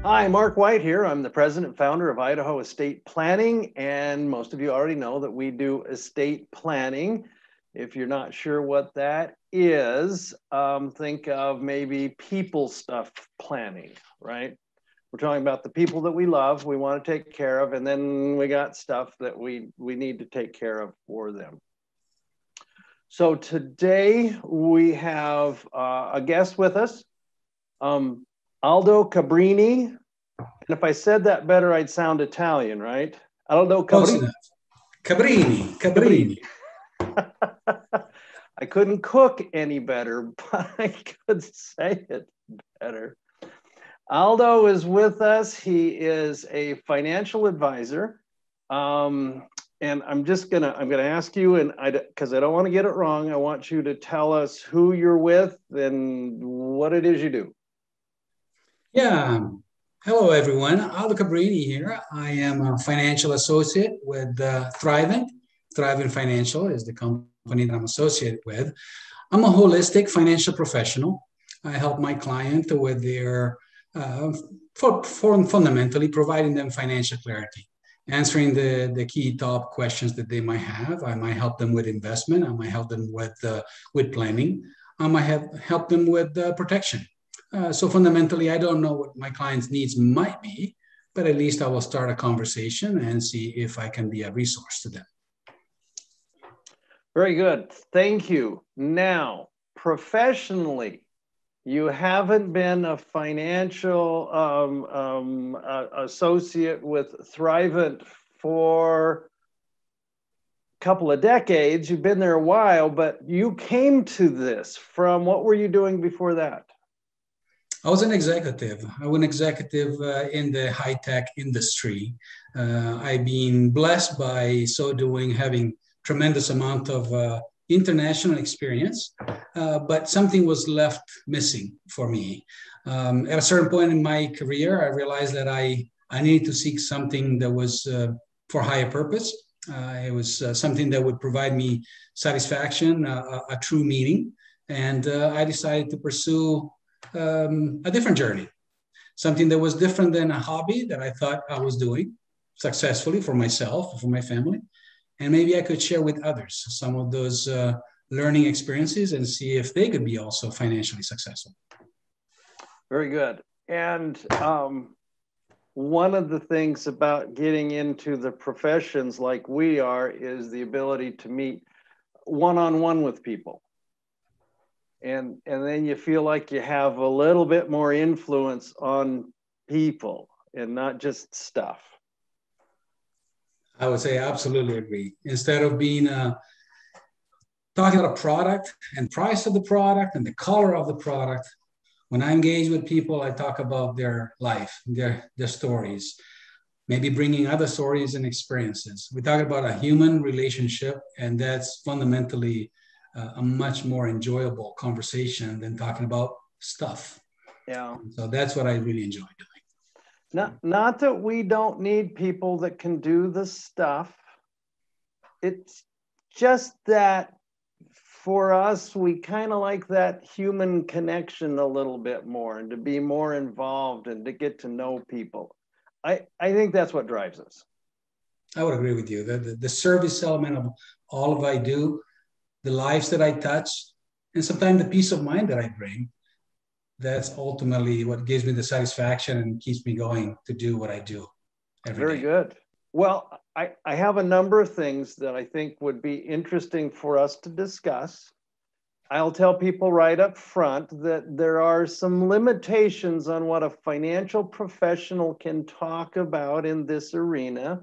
Hi, Mark White here. I'm the president and founder of Idaho Estate Planning, and most of you already know that we do estate planning. If you're not sure what that is, think of maybe people stuff planning, right? We're talking about the people that we love, we want to take care of, and then we got stuff that we need to take care of for them. So today we have a guest with us. Aldo Cabrini, and if I said that better, I'd sound Italian, right? Aldo Close Cabrini. enough. Cabrini. I couldn't cook any better, but I could say it better. Aldo is with us. He is a financial advisor. And I'm gonna ask you, and because I don't want to get it wrong, I want you to tell us who you're with and what it is you do. Yeah. Hello, everyone. Aldo Cabrini here. I am a financial associate with Thrivent. Thrivent Financial is the company that I'm associated with. I'm a holistic financial professional. I help my client with their, for fundamentally providing them financial clarity, answering the key top questions that they might have. I might help them with investment. I might help them with planning. I might help them with protection. So fundamentally, I don't know what my client's needs might be, but at least I will start a conversation and see if I can be a resource to them. Very good. Thank you. Now, professionally, you haven't been a financial associate with Thrivent for a couple of decades. You've been there a while, but you came to this from, what were you doing before that? I was an executive. I was an executive in the high-tech industry. I've been blessed by so doing, having tremendous amount of international experience, but something was left missing for me. At a certain point in my career, I realized that I needed to seek something that was for higher purpose. It was something that would provide me satisfaction, a true meaning, and I decided to pursue a different journey, something that was different than a hobby that I thought I was doing successfully for myself, for my family. And maybe I could share with others some of those learning experiences and see if they could be also financially successful. Very good. And one of the things about getting into the professions like we are is the ability to meet one-on-one with people. And then you feel like you have a little bit more influence on people and not just stuff. I would say absolutely agree. Instead of being talking about a product and price of the product and the color of the product, when I engage with people, I talk about their life, their stories, maybe bringing other stories and experiences. We talk about a human relationship, and that's fundamentally a much more enjoyable conversation than talking about stuff. Yeah. So that's what I really enjoy doing. Not that we don't need people that can do the stuff. It's just that for us, we kind of like that human connection a little bit more and to be more involved and to get to know people. I think that's what drives us. I would agree with you. The service element of all of I do, the lives that I touch, and sometimes the peace of mind that I bring, that's ultimately what gives me the satisfaction and keeps me going to do what I do every day. Very good. Well, I have a number of things that I think would be interesting for us to discuss. I'll tell people right up front that there are some limitations on what a financial professional can talk about in this arena,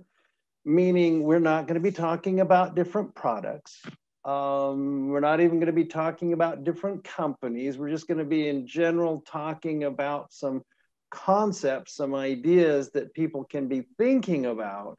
meaning we're not going to be talking about different products. We're not even going to be talking about different companies. We're just going to be in general talking about some concepts, some ideas that people can be thinking about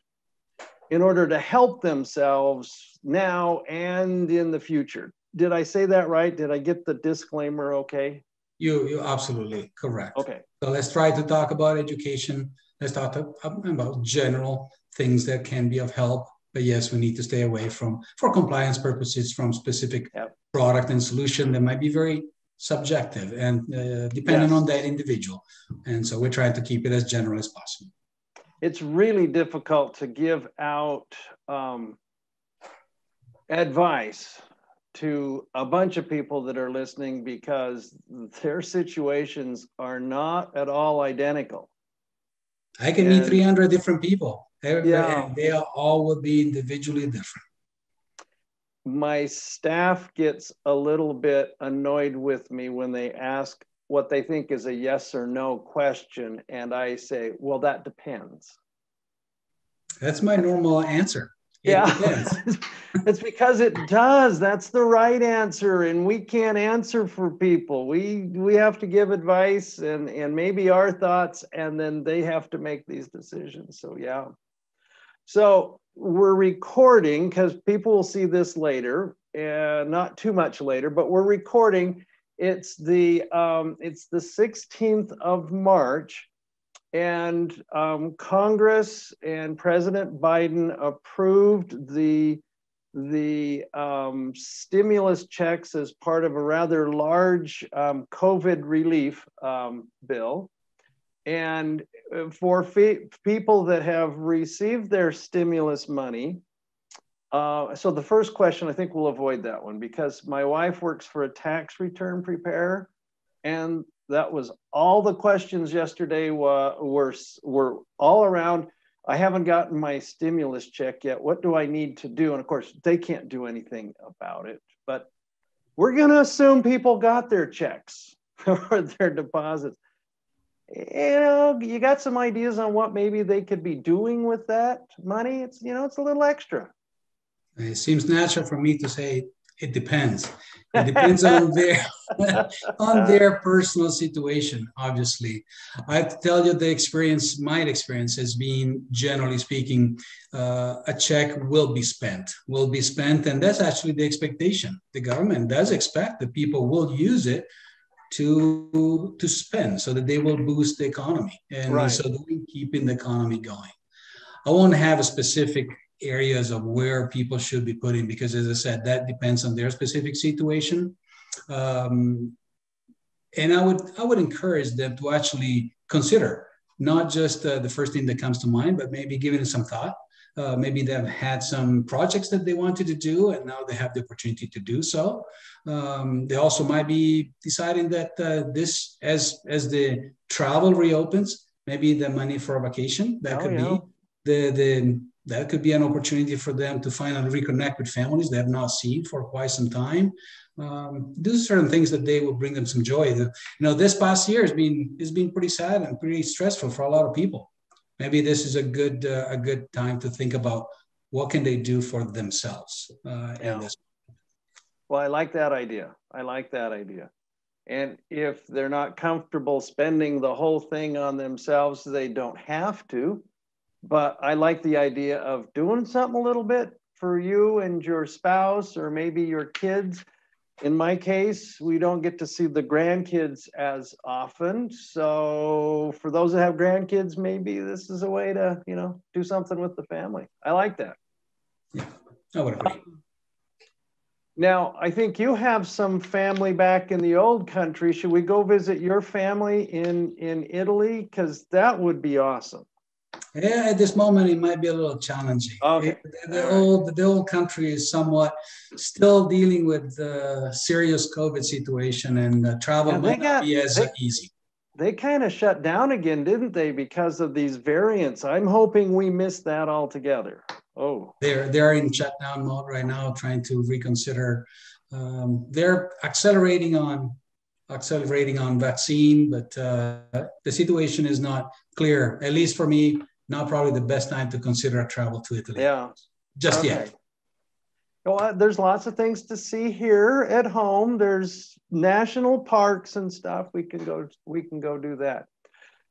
in order to help themselves now and in the future. Did I say that right? Did I get the disclaimer okay? You absolutely correct. Okay. So let's try to talk about education. Let's talk about general things that can be of help. But yes, we need to stay away from, for compliance purposes, from specific product and solution that might be very subjective and depending on that individual. And so we're trying to keep it as general as possible. It's really difficult to give out advice to a bunch of people that are listening because their situations are not at all identical. I can meet 300 different people. Yeah. And they all will be individually different. My staff gets a little bit annoyed with me when they ask what they think is a yes or no question. And I say, well, that depends. That's my normal answer. It depends. It's because it does. That's the right answer. And we can't answer for people. We have to give advice and maybe our thoughts, and then they have to make these decisions. So, yeah. So we're recording because people will see this later, not too much later, but we're recording. It's the 16th of March. And Congress and President Biden approved the stimulus checks as part of a rather large COVID relief bill. And for people that have received their stimulus money, so the first question, I think we'll avoid that one because my wife works for a tax return preparer, and that was all the questions yesterday were all around. I haven't gotten my stimulus check yet. What do I need to do? And of course, they can't do anything about it, but we're going to assume people got their checks or their deposits. You got some ideas on what maybe they could be doing with that money? It's a little extra. It seems natural for me to say it depends. It depends on their personal situation. Obviously, I have to tell you my experience has been, generally speaking, a check will be spent, and that's actually the expectation. The government does expect that people will use it to spend so that they will boost the economy and so that we keeping the economy going. I won't have a specific areas of where people should be putting because, as I said, that depends on their specific situation. And I would encourage them to actually consider not just the first thing that comes to mind, but maybe giving it some thought. Maybe they've had some projects that they wanted to do, and now they have the opportunity to do so. They also might be deciding that this, as the travel reopens, maybe the money for a vacation that that could be an opportunity for them to finally reconnect with families they have not seen for quite some time. Do certain things that they will bring them some joy. This past year has been pretty sad and pretty stressful for a lot of people. Maybe this is a good time to think about what can they do for themselves in this. Well, I like that idea. And if they're not comfortable spending the whole thing on themselves, they don't have to. But I like the idea of doing something a little bit for you and your spouse or maybe your kids. In my case, we don't get to see the grandkids as often. So for those that have grandkids, maybe this is a way to, do something with the family. I like that. Yeah, I would agree. Now, I think you have some family back in the old country. Should we go visit your family in Italy? Because that would be awesome. Yeah, at this moment, it might be a little challenging. Okay. The old country is somewhat still dealing with the serious COVID situation, and travel might not be as easy. They kind of shut down again, didn't they, because of these variants? I'm hoping we missed that altogether. Oh, they're in shutdown mode right now, trying to reconsider. They're accelerating on vaccine, but the situation is not clear. At least for me, not probably the best time to consider a travel to Italy. Yeah, just yet. Well, there's lots of things to see here at home. There's national parks and stuff. We can go do that.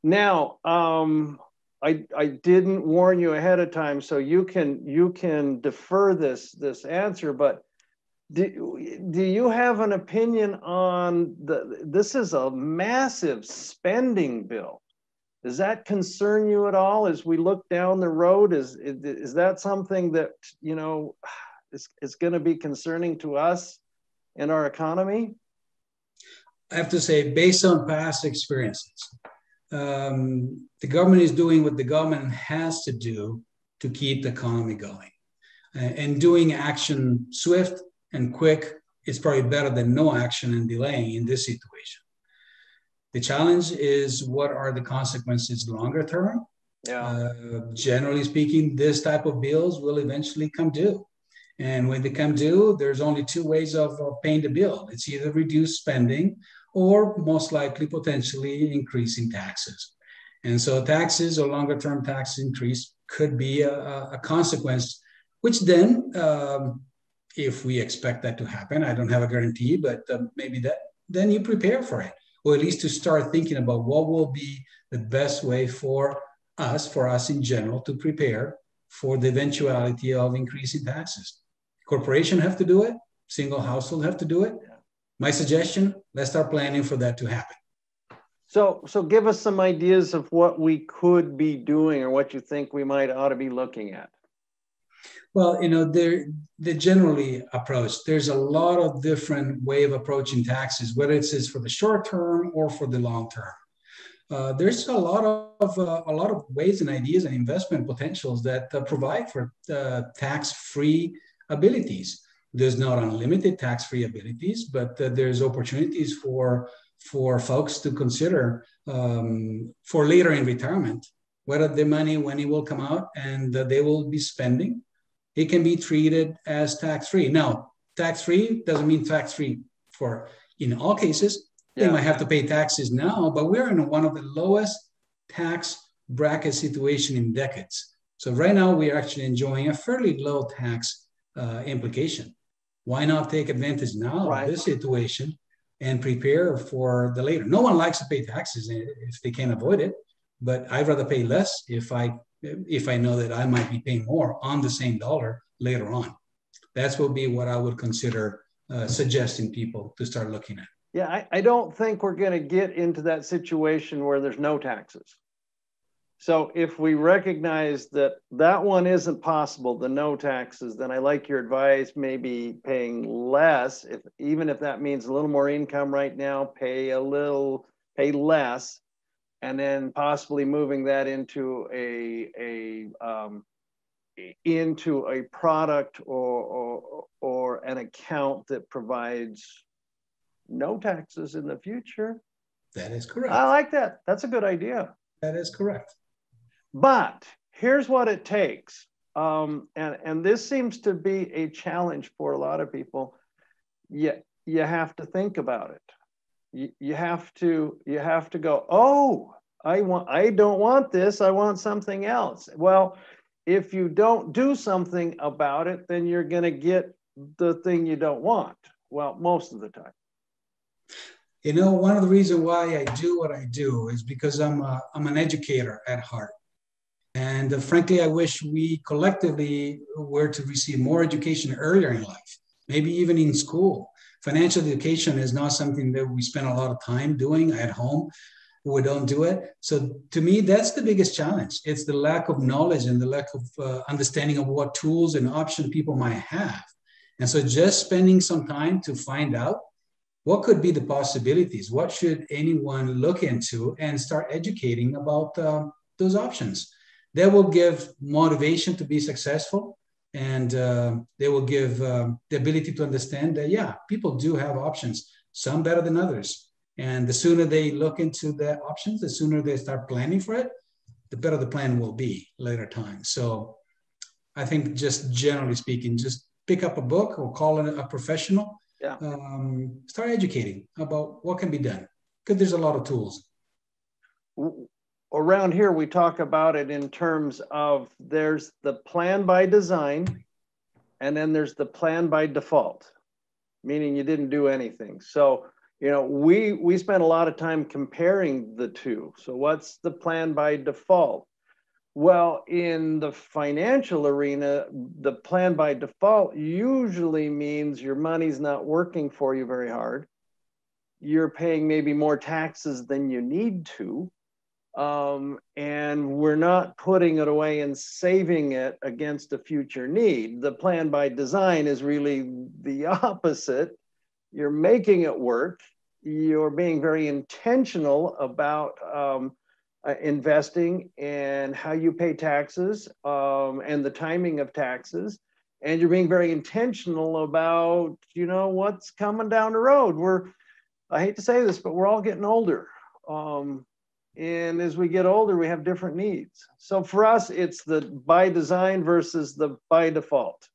Now, I didn't warn you ahead of time, so you can defer this answer. But do you have an opinion on this is a massive spending bill? Does that concern you at all as we look down the road? Is that something that is going to be concerning to us in our economy? I have to say, based on past experiences, the government is doing what the government has to do to keep the economy going. And doing action swift and quick is probably better than no action and delaying in this situation. The challenge is, what are the consequences longer term? Yeah. Generally speaking, this type of bills will eventually come due. And when they come due, there's only two ways of paying the bill. It's either reduce spending or most likely potentially increasing taxes. And so taxes or longer term tax increase could be a consequence, which then, if we expect that to happen, I don't have a guarantee, but maybe that then you prepare for it, or at least to start thinking about what will be the best way for us in general, to prepare for the eventuality of increasing taxes. Corporation have to do it, single household have to do it. My suggestion, let's start planning for that to happen. So give us some ideas of what we could be doing, or what you think we might ought to be looking at. Well, they generally approach. There's a lot of different way of approaching taxes, whether it's for the short term or for the long term. There's a lot of ways and ideas and investment potentials that provide for tax-free abilities. There's not unlimited tax-free abilities, but there's opportunities for folks to consider for later in retirement, whether the money, when it will come out and they will be spending, it can be treated as tax-free. Now, tax-free doesn't mean tax-free for in all cases. They might have to pay taxes now, but we're in one of the lowest tax bracket situation in decades. So right now we're actually enjoying a fairly low tax implication. Why not take advantage now of this situation and prepare for the later? No one likes to pay taxes if they can avoid it, but I'd rather pay less if I know that I might be paying more on the same dollar later on. That's what I would consider suggesting people to start looking at. Yeah, I don't think we're going to get into that situation where there's no taxes. So if we recognize that one isn't possible, the no taxes, then I like your advice, maybe paying less, even if that means a little more income right now, pay less, and then possibly moving that into a product or an account that provides no taxes in the future. That is correct. I like that. That's a good idea. That is correct. But here's what it takes. And this seems to be a challenge for a lot of people. You have to think about it. You have to go, oh, I don't want this. I want something else. Well, if you don't do something about it, then you're going to get the thing you don't want. Well, most of the time. One of the reasons why I do what I do is because I'm an educator at heart. And frankly, I wish we collectively were to receive more education earlier in life, maybe even in school. Financial education is not something that we spend a lot of time doing at home. We don't do it. So to me, that's the biggest challenge. It's the lack of knowledge and the lack of understanding of what tools and options people might have. And so just spending some time to find out what could be the possibilities, what should anyone look into, and start educating about those options. That will give motivation to be successful, and they will give the ability to understand that, people do have options, some better than others. And the sooner they look into the options, the sooner they start planning for it, the better the plan will be later time. So I think, just generally speaking, just pick up a book or call a professional. Start educating about what can be done, because there's a lot of tools. Around here, we talk about it in terms of there's the plan by design, and then there's the plan by default, meaning you didn't do anything. So, we spend a lot of time comparing the two. So what's the plan by default? Well, in the financial arena, the plan by default usually means your money's not working for you very hard. You're paying maybe more taxes than you need to. And we're not putting it away and saving it against a future need. The plan by design is really the opposite. You're making it work. you're being very intentional about investing and how you pay taxes and the timing of taxes. And you're being very intentional about, what's coming down the road. I hate to say this, but we're all getting older. And as we get older, we have different needs. So for us, it's the by design versus the by default.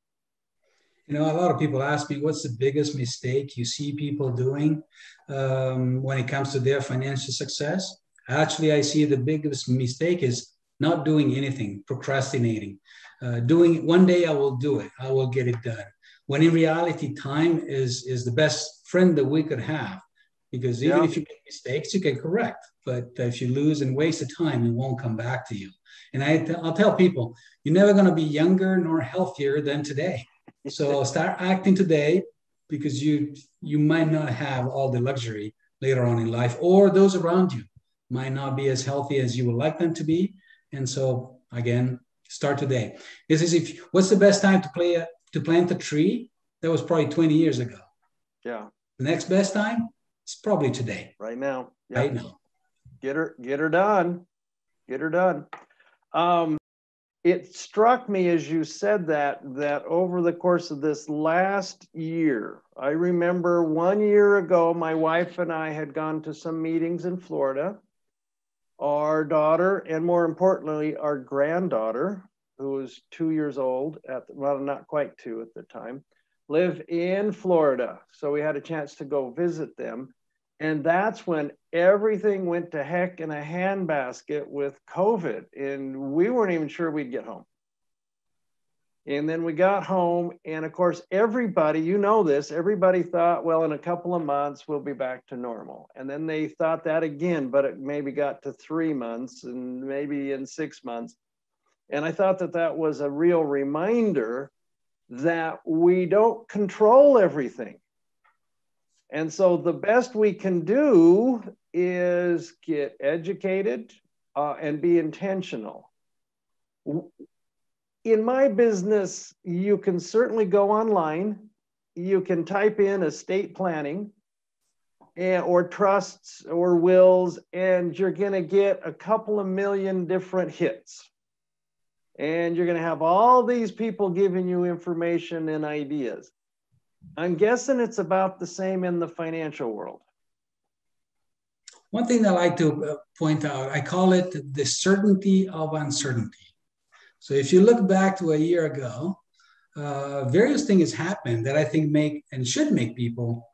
A lot of people ask me, what's the biggest mistake you see people doing when it comes to their financial success? Actually, I see the biggest mistake is not doing anything, procrastinating. Doing one day, I will do it. I will get it done. When in reality, time is the best friend that we could have, because even if you make mistakes, you can correct. But if you lose and waste the time, it won't come back to you. And I'll tell people, you're never going to be younger nor healthier than today. So start acting today, because you might not have all the luxury later on in life, or those around you might not be as healthy as you would like them to be. And so again, start today. This is what's the best time to plant a tree? That was probably 20 years ago. Yeah. The next best time is probably today. Right now. Yep. Right now. Get her done. Get her done. It struck me as you said that over the course of this last year, I remember 1 year ago, my wife and I had gone to some meetings in Florida. Our daughter, and more importantly, our granddaughter, who was 2 years old not quite 2 at the time, live in Florida. So we had a chance to go visit them. And that's when everything went to heck in a handbasket with COVID. And we weren't even sure we'd get home. And then we got home. And of course, everybody, everybody thought, well, in a couple of months, we'll be back to normal. And then they thought that again, but it maybe got to 3 months and maybe in 6 months. And I thought that was a real reminder that we don't control everything. And so the best we can do is get educated and be intentional. In my business, you can certainly go online. You can type in estate planning or trusts or wills, and you're going to get a couple of million different hits. And you're going to have all these people giving you information and ideas. I'm guessing it's about the same in the financial world. One thing that I like to point out, I call it the certainty of uncertainty. So if you look back to a year ago, various things happened that I think make and should make people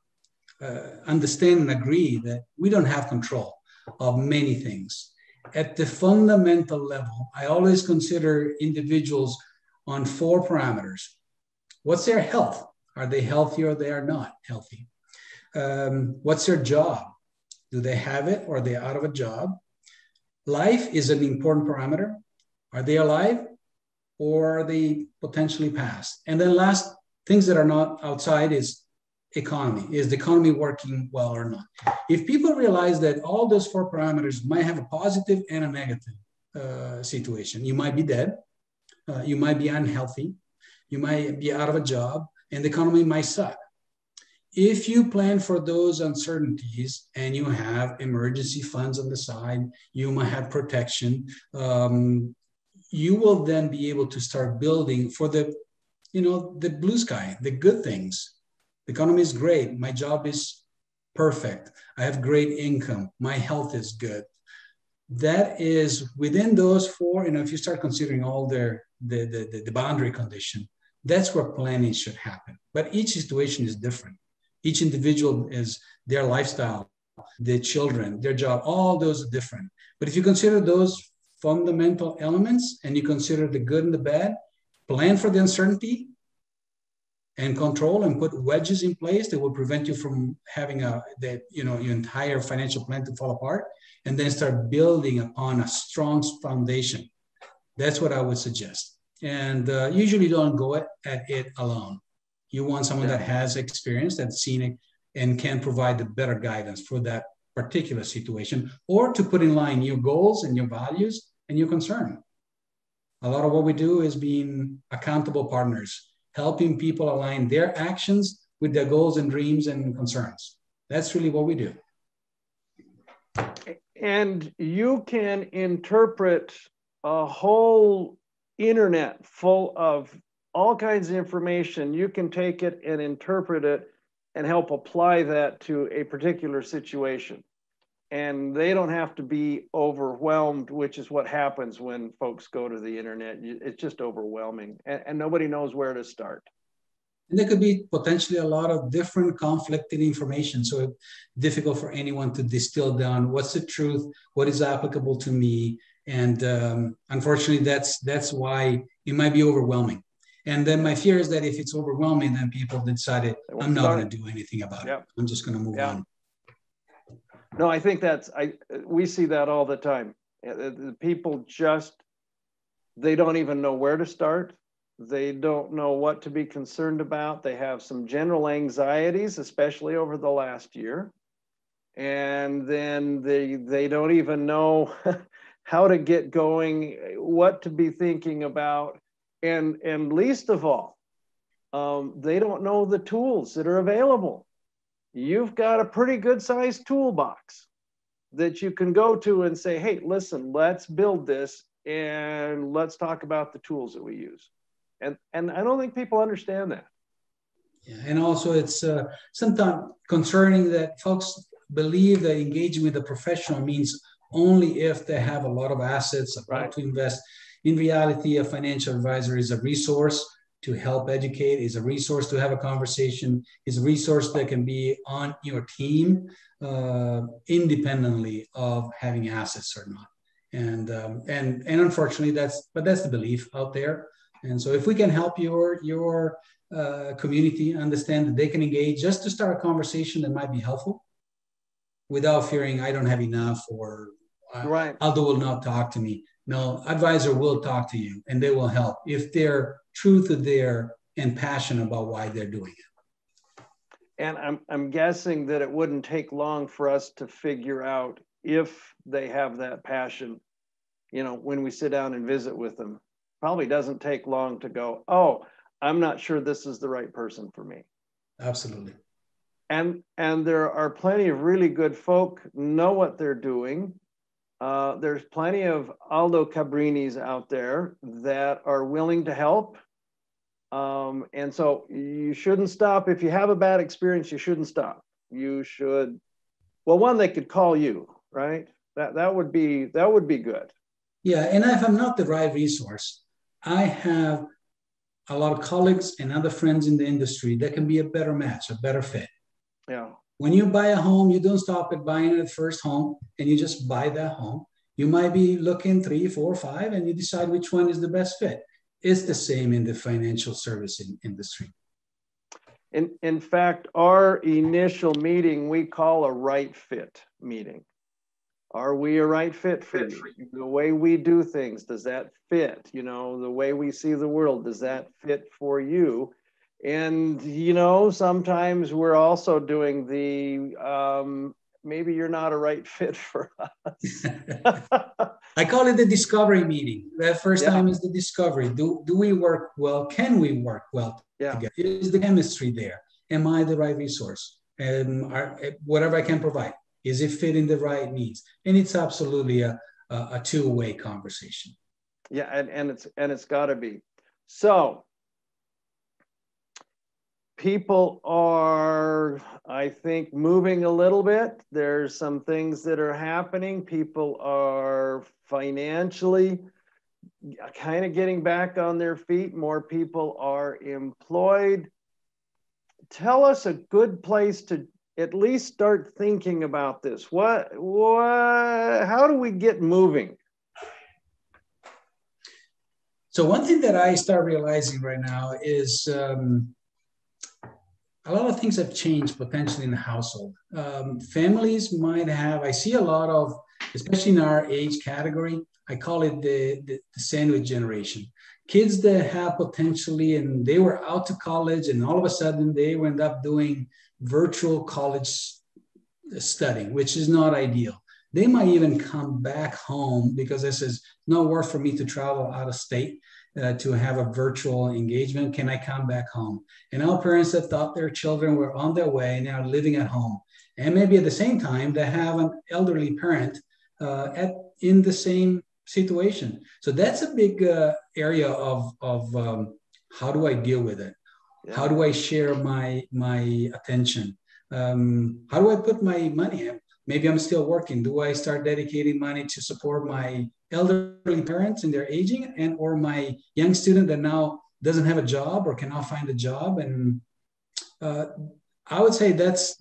understand and agree that we don't have control of many things. At the fundamental level, I always consider individuals on 4 parameters. What's their health? Are they healthy or they are not healthy? What's their job? Do they have it or are they out of a job? Life is an important parameter. Are they alive or are they potentially past? And then last, things that are not outside is economy. Is the economy working well or not? If people realize that all those 4 parameters might have a positive and a negative situation, you might be dead, you might be unhealthy, you might be out of a job, and the economy might suck. If you plan for those uncertainties and you have emergency funds on the side, you might have protection, you will then be able to start building for the blue sky, the good things. The economy is great. My job is perfect. I have great income. My health is good. That is within those 4, if you start considering all the boundary condition, that's where planning should happen. But each situation is different. Each individual is their lifestyle, their children, their job, all those are different. But if you consider those fundamental elements and you consider the good and the bad, plan for the uncertainty and control and put wedges in place that will prevent you from having your entire financial plan to fall apart, and then start building upon a strong foundation. That's what I would suggest. And usually don't go at it alone. You want someone that has experience, that's seen it, and can provide the better guidance for that particular situation, or to put in line your goals and your values and your concern. A lot of what we do is being accountable partners, helping people align their actions with their goals and dreams and concerns. That's really what we do. And you can interpret a whole internet full of all kinds of information. You can take it and interpret it and help apply that to a particular situation. And they don't have to be overwhelmed, which is what happens when folks go to the internet. It's just overwhelming, and nobody knows where to start. And there could be potentially a lot of different conflicting information. So it's difficult for anyone to distill down what's the truth, what is applicable to me. And unfortunately, that's why it might be overwhelming. And then my fear is that if it's overwhelming, then people decided, I'm not going to do anything about it. I'm just going to move on. No, I think we see that all the time. People just, they don't even know where to start. They don't know what to be concerned about. They have some general anxieties, especially over the last year. And then they don't even know how to get going, what to be thinking about. And least of all, they don't know the tools that are available. You've got a pretty good sized toolbox that you can go to and say, hey, listen, let's build this and let's talk about the tools that we use. And I don't think people understand that. Yeah, and also it's sometimes concerning that folks believe that engaging with a professional means only if they have a lot of assets, about to invest. In reality, a financial advisor is a resource to help educate, is a resource to have a conversation, is a resource that can be on your team independently of having assets or not. And unfortunately, that's the belief out there. And so if we can help your community understand that they can engage just to start a conversation that might be helpful without fearing I don't have enough or Aldo will not talk to me. No, advisor will talk to you and they will help if they're true to their and passionate about why they're doing it. And I'm guessing that it wouldn't take long for us to figure out if they have that passion, when we sit down and visit with them. Probably doesn't take long to go, oh, I'm not sure this is the right person for me. Absolutely. And there are plenty of really good folk know what they're doing. There's plenty of Aldo Cabrinis out there that are willing to help. And so you shouldn't stop. If you have a bad experience, you shouldn't stop. You should, well, one, they could call you, right? That would be good. Yeah, and if I'm not the right resource, I have a lot of colleagues and other friends in the industry that can be a better match, a better fit. Yeah. When you buy a home, you don't stop at buying the first home and you just buy that home. You might be looking 3, 4, 5, and you decide which one is the best fit. It's the same in the financial servicing industry. In fact, our initial meeting, we call a right fit meeting. Are we a right fit for you? The way we do things, does that fit? The way we see the world, does that fit for you? And, sometimes we're also doing the, maybe you're not a right fit for us. I call it the discovery meeting. That first time is the discovery. Do we work well? Can we work well together? Is the chemistry there? Am I the right resource? And whatever I can provide, is it fitting the right needs? And it's absolutely a two-way conversation. Yeah, and it's got to be. So people are, I think, moving a little bit. There's some things that are happening. People are financially kind of getting back on their feet. More people are employed. Tell us a good place to at least start thinking about this. How do we get moving? So one thing that I start realizing right now is a lot of things have changed potentially in the household. Families might have, I see a lot of, especially in our age category, I call it the sandwich generation. Kids that have potentially, and they were out to college and all of a sudden they end up doing virtual college studying, which is not ideal. They might even come back home because this is no worth for me to travel out of state to have a virtual engagement. Can I come back home? And our parents that thought their children were on their way and are living at home. And maybe at the same time, they have an elderly parent in the same situation. So that's a big area of how do I deal with it? Yeah. How do I share my attention? How do I put my money in? Maybe I'm still working. Do I start dedicating money to support my elderly parents in their aging, and or my young student that now doesn't have a job or cannot find a job? And I would say that's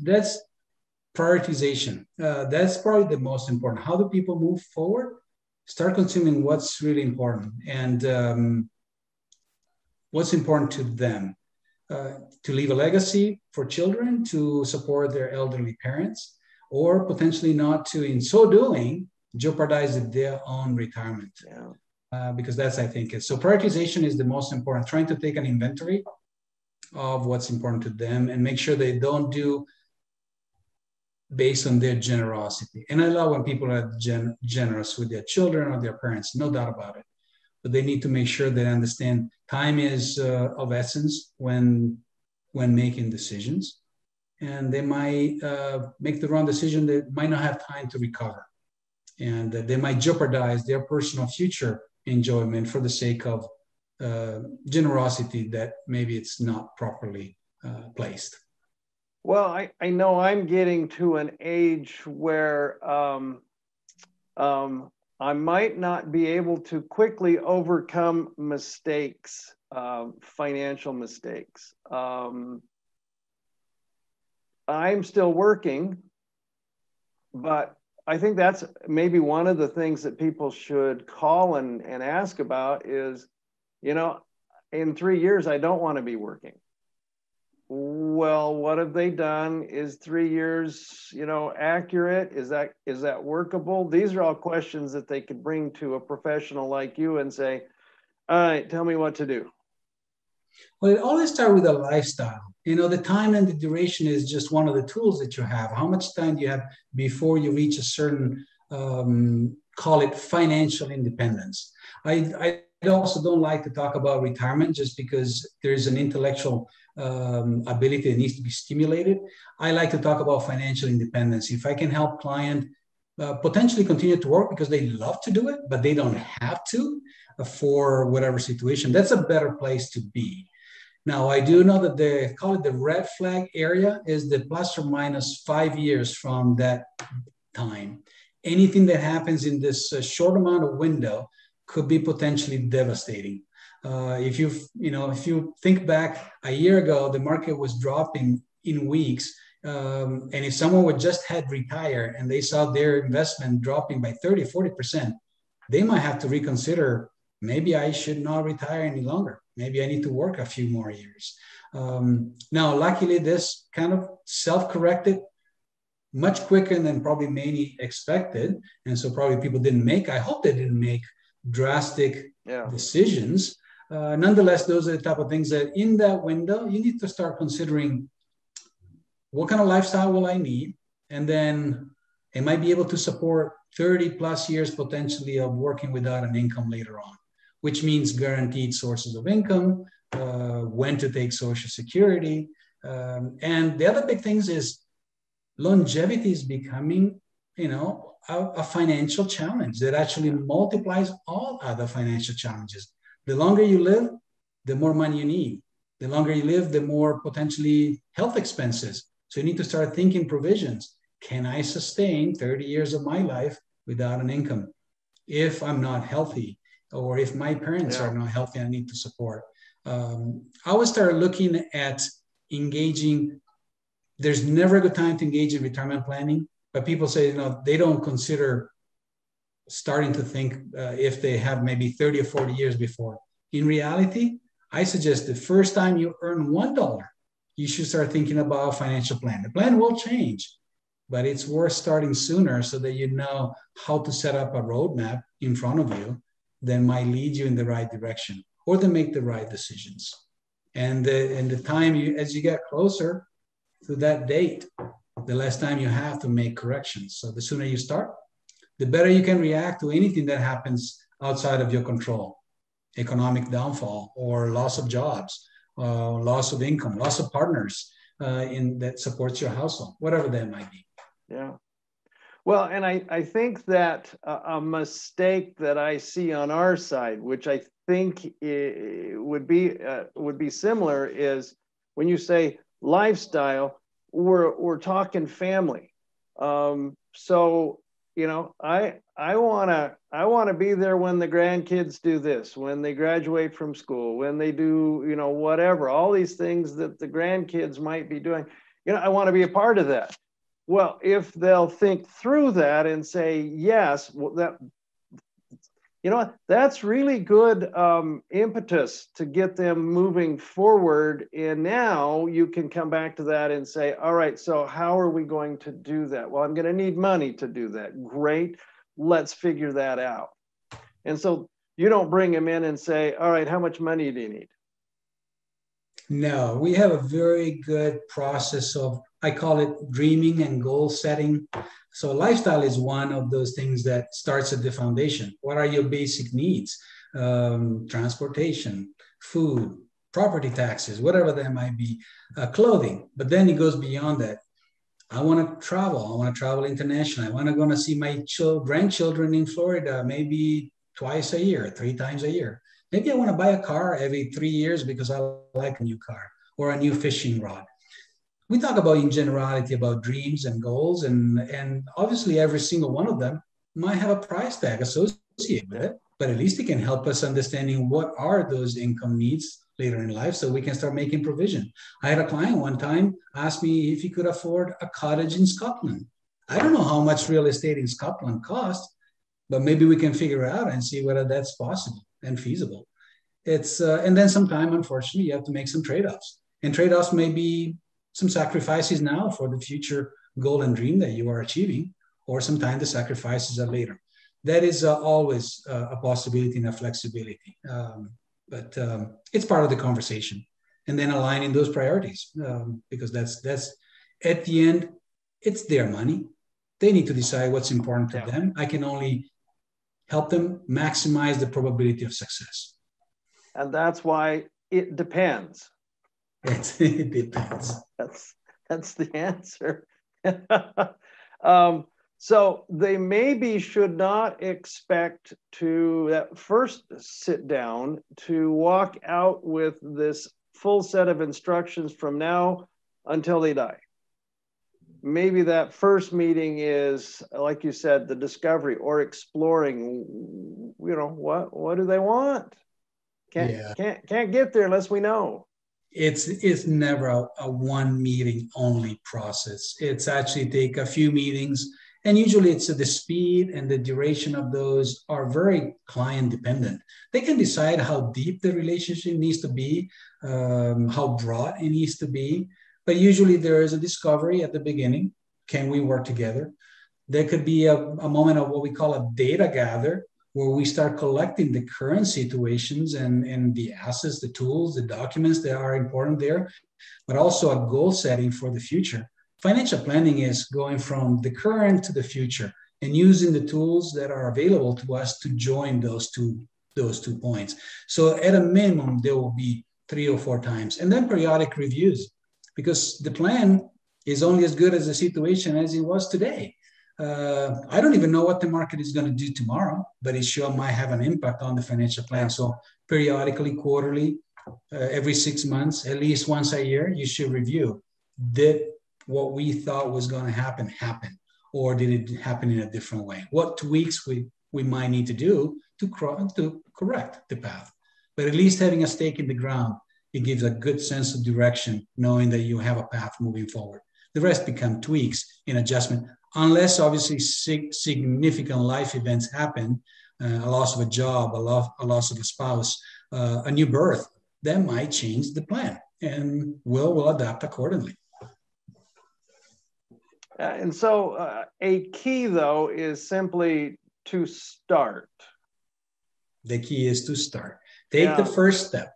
prioritization. That's probably the most important. How do people move forward? Start consuming what's really important and what's important to them. To leave a legacy for children, to support their elderly parents, or potentially not to, in so doing, jeopardize their own retirement. Yeah. Because that's, I think, so prioritization is the most important. Trying to take an inventory of what's important to them and make sure they don't do based on their generosity. And I love when people are generous with their children or their parents, no doubt about it. But they need to make sure they understand time is of essence when making decisions. And they might make the wrong decision. They might not have time to recover. And they might jeopardize their personal future enjoyment for the sake of generosity that maybe it's not properly placed. Well, I know I'm getting to an age where I might not be able to quickly overcome mistakes, financial mistakes. I'm still working, but I think that's maybe one of the things that people should call and ask about is, you know, in 3 years, I don't want to be working. Well, what have they done? Is 3 years, you know, accurate? Is that workable? These are all questions that they could bring to a professional like you and say, all right, tell me what to do. Well, it always starts with a lifestyle. You know, the time and the duration is just one of the tools that you have. How much time do you have before you reach a certain, call it financial independence? I also don't like to talk about retirement just because there's an intellectual ability that needs to be stimulated. I like to talk about financial independence. If I can help client potentially continue to work because they love to do it, but they don't have to for whatever situation, that's a better place to be. Now, I do know that they call it the red flag area is the plus or minus 5 years from that time. Anything that happens in this short amount of window could be potentially devastating. If you think back a year ago, the market was dropping in weeks. And if someone would just had retired and they saw their investment dropping by 30, 40%, they might have to reconsider, maybe I should not retire any longer. Maybe I need to work a few more years. Now, luckily, this kind of self-corrected much quicker than probably many expected. And so probably people I hope they didn't make drastic decisions. Nonetheless, those are the type of things that in that window, you need to start considering what kind of lifestyle will I need? And then am I be able to support 30 plus years potentially of working without an income later on, which means guaranteed sources of income, when to take Social Security. And the other big things is longevity is becoming, a financial challenge that actually multiplies all other financial challenges. The longer you live, the more money you need. The longer you live, the more potentially health expenses. So you need to start thinking provisions. Can I sustain 30 years of my life without an income? If I'm not healthy, or if my parents are not healthy, I need to support. I would start looking at engaging. There's never a good time to engage in retirement planning, but people say, they don't consider starting to think if they have maybe 30 or 40 years before. In reality, I suggest the first time you earn $1, you should start thinking about a financial plan. The plan will change, but it's worth starting sooner so that you know how to set up a roadmap in front of you that might lead you in the right direction or to make the right decisions. And the time as you get closer to that date, the less time you have to make corrections. So the sooner you start, the better you can react to anything that happens outside of your control. Economic downfall or loss of jobs, loss of income, loss of partners, in that supports your household, whatever that might be. Yeah. Well, and I think that a mistake that I see on our side, which I think would be similar, is when you say lifestyle, we're talking family. So I wanna be there when the grandkids do this, when they graduate from school, when they do whatever, all these things that the grandkids might be doing. I want to be a part of that. Well, if they'll think through that and say, yes, well, that's really good impetus to get them moving forward. And now you can come back to that and say, all right, so how are we going to do that? Well, I'm going to need money to do that. Great. Let's figure that out. And so you don't bring them in and say, all right, how much money do you need? No, we have a very good process of, I call it dreaming and goal setting. So lifestyle is one of those things that starts at the foundation. What are your basic needs? Transportation, food, property taxes, whatever that might be, clothing. But then it goes beyond that. I want to travel. I want to travel internationally. I want to go and see my grandchildren in Florida, maybe twice a year, 3 times a year. Maybe I want to buy a car every 3 years because I like a new car or a new fishing rod. We talk about in generality about dreams and goals, and obviously every single one of them might have a price tag associated with it, but at least it can help us understanding what are those income needs later in life so we can start making provision. I had a client one time ask me if he could afford a cottage in Scotland. I don't know how much real estate in Scotland costs, but maybe we can figure it out and see whether that's possible and feasible. It's and then sometime, unfortunately, you have to make some trade-offs, and trade-offs may be some sacrifices now for the future goal and dream that you are achieving, or sometimes the sacrifices are later. That is always a possibility and a flexibility, but it's part of the conversation, and then aligning those priorities because that's at the end, it's their money. They need to decide what's important to them. I can only help them maximize the probability of success. And that's why it depends. It depends. That's the answer. So they maybe should not expect to that first sit down to walk out with this full set of instructions from now until they die. Maybe that first meeting is, like you said, the discovery or exploring, what do they want? Can't get there unless we know. It's never a one meeting only process. It's actually take a few meetings, and usually it's the speed and the duration of those are very client dependent. They can decide how deep the relationship needs to be, how broad it needs to be, but usually there is a discovery at the beginning. Can we work together? There could be a moment of what we call a data gather, where we start collecting the current situations and the assets, the tools, the documents that are important there, but also a goal setting for the future. Financial planning is going from the current to the future and using the tools that are available to us to join those two points. So at a minimum, there will be 3 or 4 times, and then periodic reviews, because the plan is only as good as the situation as it was today. I don't even know what the market is going to do tomorrow, but it sure might have an impact on the financial plan. So periodically, quarterly, every 6 months, at least once a year, you should review. Did what we thought was going to happen, or did it happen in a different way? What tweaks we might need to do to correct the path. But at least having a stake in the ground, it gives a good sense of direction, knowing that you have a path moving forward. The rest become tweaks in adjustment, unless obviously significant life events happen, a loss of a job, a loss of a spouse, a new birth, that might change the plan, and we'll adapt accordingly. And so a key, though, is simply to start. The key is to start. Take the first step.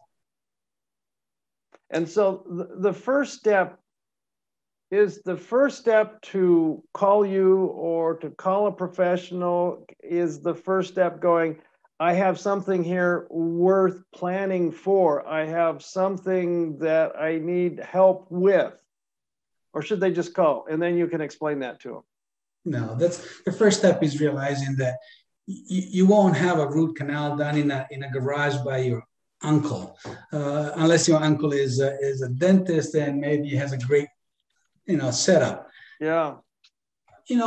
And so the first step is to call you or to call a professional. Is the first step going, I have something here worth planning for. I have something that I need help with. Or should they just call? And then you can explain that to them. No, that's the first step, is realizing that you won't have a root canal done in a garage by your uncle, unless your uncle is a dentist and maybe has a great, setup. Yeah.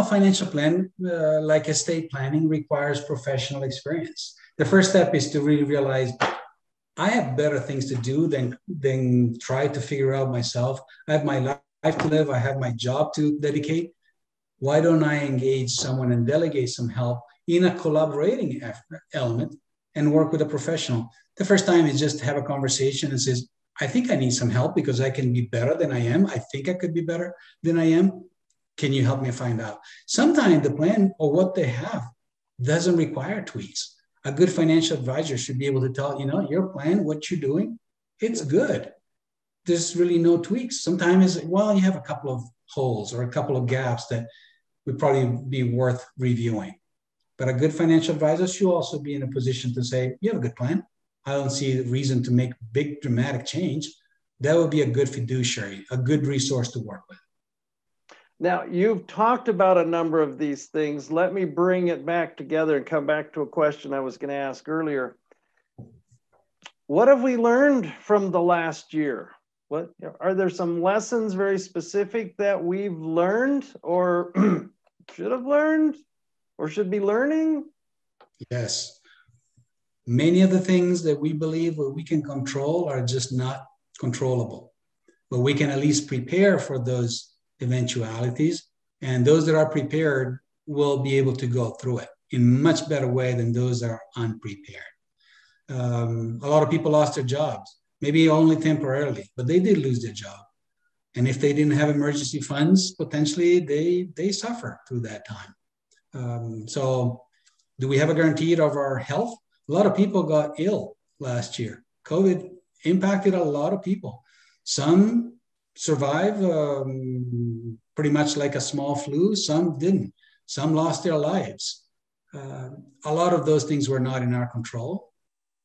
Financial plan, like estate planning, requires professional experience. The first step is to really realize I have better things to do than try to figure out myself. I have my life to live. I have my job to dedicate. Why don't I engage someone and delegate some help in a collaborating element and work with a professional? The first time is just to have a conversation and says, I think I need some help because I can be better than I am. I think I could be better than I am. Can you help me find out? Sometimes the plan or what they have doesn't require tweaks. A good financial advisor should be able to tell, your plan, what you're doing, it's good. There's really no tweaks. Sometimes, you have a couple of holes or a couple of gaps that would probably be worth reviewing. But a good financial advisor should also be in a position to say, you have a good plan. I don't see a reason to make big dramatic change. That would be a good fiduciary, a good resource to work with. Now, you've talked about a number of these things. Let me bring it back together and come back to a question I was going to ask earlier. What have we learned from the last year? What are there some lessons very specific that we've learned or should have learned or should be learning? Yes. Many of the things that we believe that we can control are just not controllable, but we can at least prepare for those eventualities, and those that are prepared will be able to go through it in a much better way than those that are unprepared. A lot of people lost their jobs, maybe only temporarily, but they did lose their job. And if they didn't have emergency funds, potentially they suffer through that time. So do we have a guarantee of our health? A lot of people got ill last year. COVID impacted a lot of people. Some survived pretty much like a small flu. Some didn't. Some lost their lives. A lot of those things were not in our control.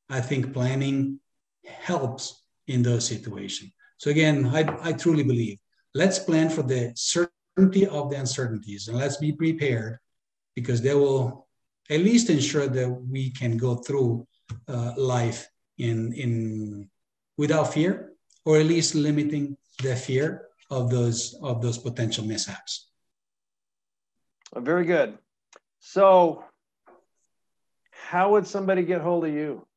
I think planning helps in those situations. So again, I truly believe, let's plan for the certainty of the uncertainties, and let's be prepared, because they will at least ensure that we can go through life in without fear, or at least limiting the fear of those potential mishaps. Very good. So how would somebody get hold of you?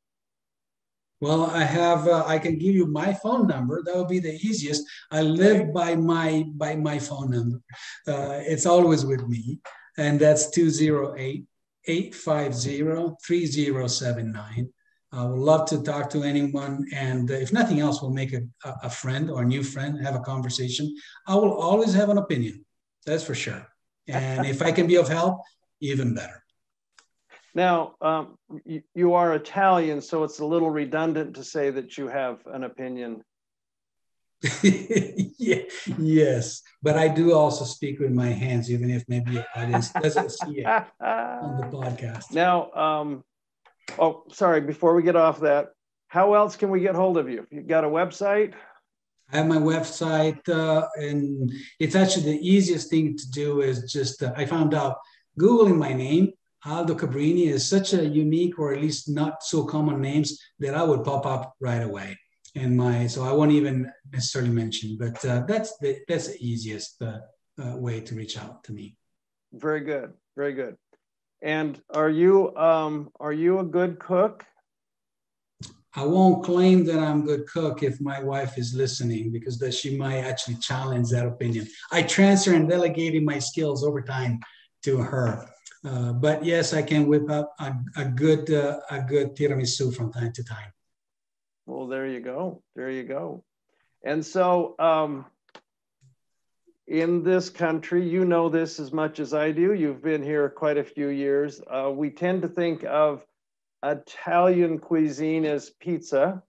Well, I can give you my phone number. That would be the easiest. I live by my phone number. It's always with me. And that's 208-850-3079. I would love to talk to anyone. And if nothing else, we'll make a friend or a new friend, have a conversation. I will always have an opinion. That's for sure. And if I can be of help, even better. Now, you are Italian, so it's a little redundant to say that you have an opinion. Yes, but I do also speak with my hands, even if maybe your audience doesn't see it on the podcast. Now, oh, sorry, before we get off that, how else can we get hold of you? You've got a website? I have my website, and it's actually the easiest thing to do is just, I found out Googling my name, Aldo Cabrini, is such a unique, or at least not so common names, that I would pop up right away. So I won't even necessarily mention, but that's the easiest way to reach out to me. Very good, very good. And are you a good cook? I won't claim that I'm a good cook if my wife is listening, because she might actually challenge that opinion. I transfer and delegating my skills over time to her. But yes, I can whip up a good tiramisu from time to time. Well, there you go. There you go. And so in this country, you know this as much as I do. You've been here quite a few years. We tend to think of Italian cuisine as pizza.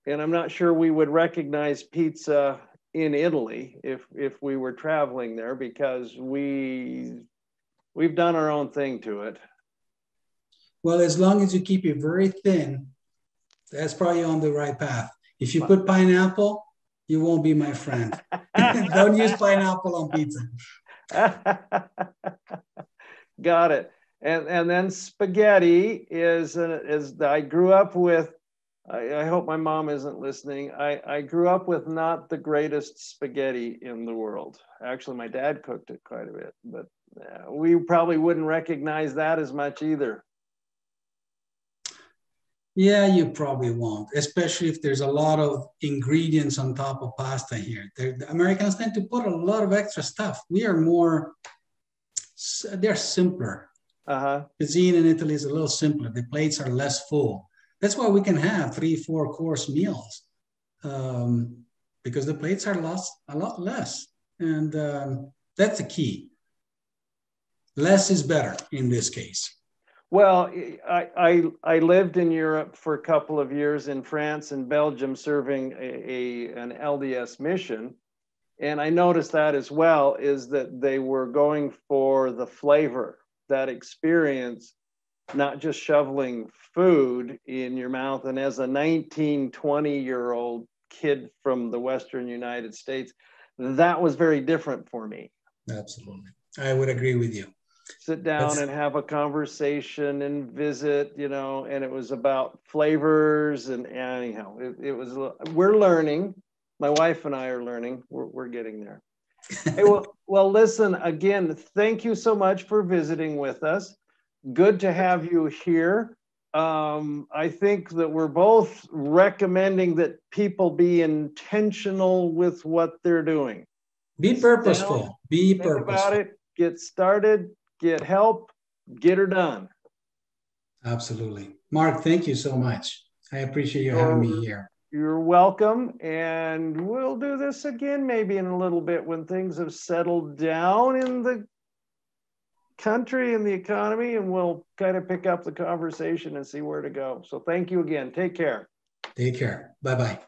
And I'm not sure we would recognize pizza in Italy if we were traveling there, because we've done our own thing to it. Well, as long as you keep it very thin, that's probably on the right path. If you put pineapple, you won't be my friend. Don't use pineapple on pizza. Got it. And then spaghetti is I grew up with. I hope my mom isn't listening. I grew up with not the greatest spaghetti in the world. Actually, my dad cooked it quite a bit, but we probably wouldn't recognize that as much either. Yeah, you probably won't, especially if there's a lot of ingredients on top of pasta here. The Americans tend to put a lot of extra stuff. We are more, they're simpler. Cuisine in Italy is a little simpler. The plates are less full. That's why we can have 3-4 course meals, because the plates are a lot less. And that's the key. Less is better in this case. Well, I lived in Europe for a couple of years in France and Belgium serving an LDS mission. And I noticed that as well, is that they were going for the flavor, that experience, not just shoveling food in your mouth. And as a 19, 20-year-old kid from the Western United States, that was very different for me. Absolutely. I would agree with you. Sit down and have a conversation and visit, and it was about flavors and anyhow, it was, we're learning. My wife and I are learning. We're getting there. Hey, well, listen, again, thank you so much for visiting with us. Good to have you here. I think that we're both recommending that people be intentional with what they're doing. Be purposeful. Be purposeful. Think about it. Get started. Get help, get her done. Absolutely. Mark, thank you so much. I appreciate you having me here. You're welcome. And we'll do this again maybe in a little bit when things have settled down in the country and the economy, and we'll kind of pick up the conversation and see where to go. So thank you again. Take care. Take care. Bye-bye.